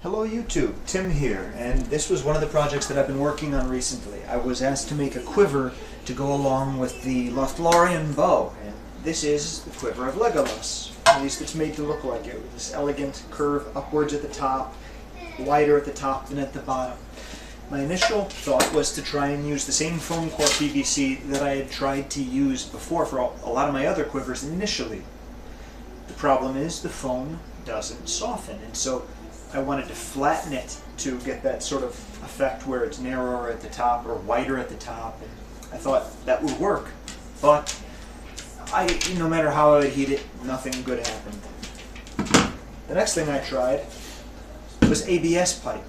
Hello YouTube, Tim here, and this was one of the projects that I've been working on recently. I was asked to make a quiver to go along with the Lothlorien bow, and this is the quiver of Legolas. At least it's made to look like it, with this elegant curve upwards at the top, wider at the top than at the bottom. My initial thought was to try and use the same foam core PVC that I had tried to use before for a lot of my other quivers initially. The problem is the foam doesn't soften, and so I wanted to flatten it to get that sort of effect where it's narrower at the top or wider at the top, and I thought that would work, but no matter how I would heat it, nothing good happened. The next thing I tried was ABS pipe.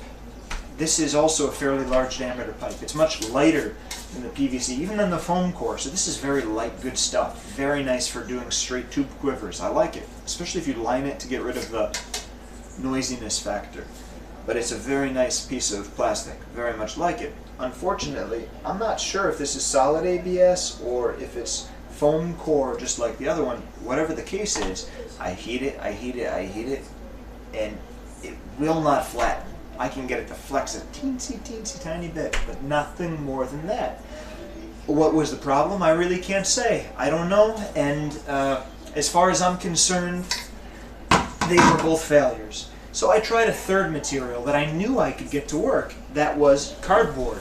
This is also a fairly large diameter pipe. It's much lighter than the PVC, even than the foam core, so this is very light, good stuff. Very nice for doing straight tube quivers. I like it, especially if you line it to get rid of the noisiness factor. But it's a very nice piece of plastic, very much like it. Unfortunately, I'm not sure if this is solid ABS or if it's foam core just like the other one. Whatever the case is, I heat it, and it will not flatten. I can get it to flex a teensy tiny bit, but nothing more than that. What was the problem? I really can't say. I don't know, and as far as I'm concerned, they were both failures. So I tried a third material that I knew I could get to work. That was cardboard.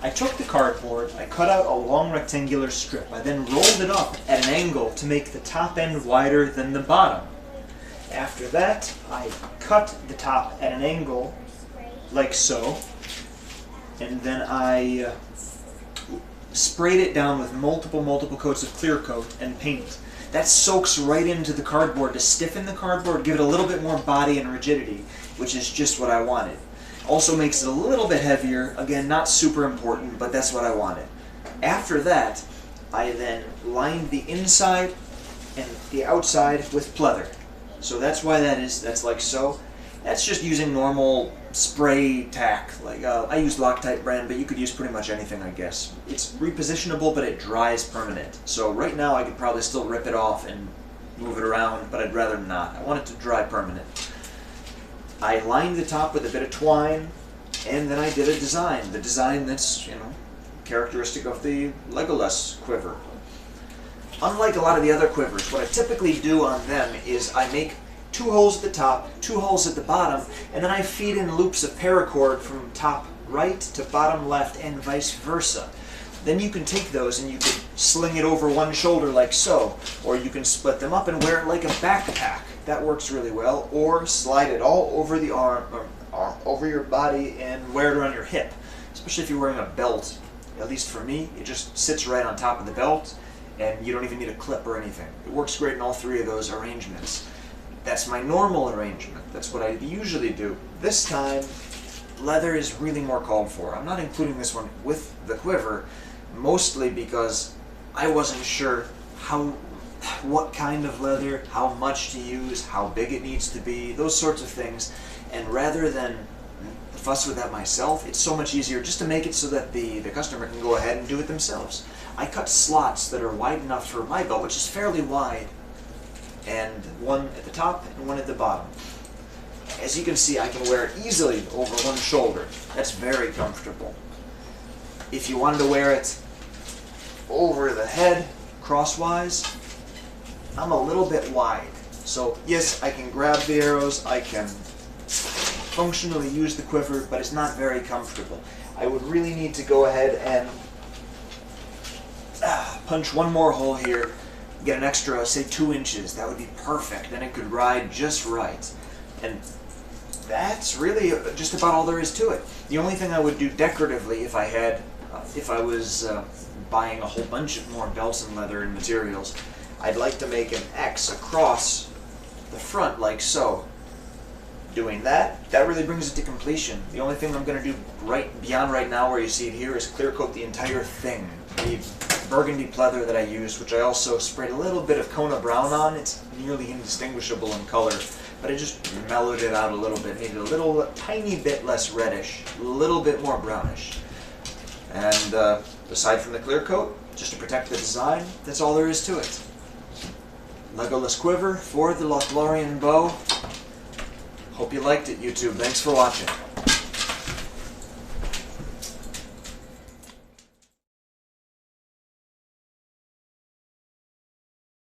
I took the cardboard, I cut out a long rectangular strip. I then rolled it up at an angle to make the top end wider than the bottom. After that, I cut the top at an angle like so, and then I sprayed it down with multiple coats of clear coat and paint. That soaks right into the cardboard to stiffen the cardboard, give it a little bit more body and rigidity, which is just what I wanted. Also makes it a little bit heavier, again not super important, but that's what I wanted. After that, I then lined the inside and the outside with pleather. So that's why that's like so. That's just using normal spray tack. Like I use Loctite brand, but you could use pretty much anything, I guess. It's repositionable, but it dries permanent. So right now I could probably still rip it off and move it around, but I'd rather not. I want it to dry permanent. I lined the top with a bit of twine, and then I did a design. The design that's, characteristic of the Legolas quiver. Unlike a lot of the other quivers, what I typically do on them is I make 2 holes at the top, 2 holes at the bottom, and then I feed in loops of paracord from top right to bottom left and vice versa. Then you can take those and you can sling it over one shoulder like so, or you can split them up and wear it like a backpack. That works really well. Or slide it all over the arm, over your body and wear it around your hip, especially if you're wearing a belt. At least for me, it just sits right on top of the belt and you don't even need a clip or anything. It works great in all 3 of those arrangements. That's my normal arrangement. That's what I usually do. This time, leather is really more called for. I'm not including this one with the quiver, mostly because I wasn't sure what kind of leather, how much to use, how big it needs to be, those sorts of things. And rather than fuss with that myself, it's so much easier just to make it so that the customer can go ahead and do it themselves. I cut slots that are wide enough for my belt, which is fairly wide, and one at the top and one at the bottom. As you can see, I can wear it easily over one shoulder. That's very comfortable. If you wanted to wear it over the head, crosswise, I'm a little bit wide. So yes, I can grab the arrows, I can functionally use the quiver, but it's not very comfortable. I would really need to go ahead and punch one more hole here, get an extra, say 2 inches. That would be perfect. Then it could ride just right. And that's really just about all there is to it. The only thing I would do decoratively if I was buying a whole bunch of more belts and leather and materials, I'd like to make an X across the front like so. Doing that really brings it to completion. The only thing I'm going to do beyond right now where you see it here is clear coat the entire thing. The burgundy pleather that I used, which I also sprayed a little bit of Kona brown on. It's nearly indistinguishable in color, but I just mellowed it out a little bit, made it a tiny bit less reddish, a little bit more brownish. And aside from the clear coat, just to protect the design, that's all there is to it. Legolas quiver for the Lothlorien bow. Hope you liked it, YouTube. Thanks for watching.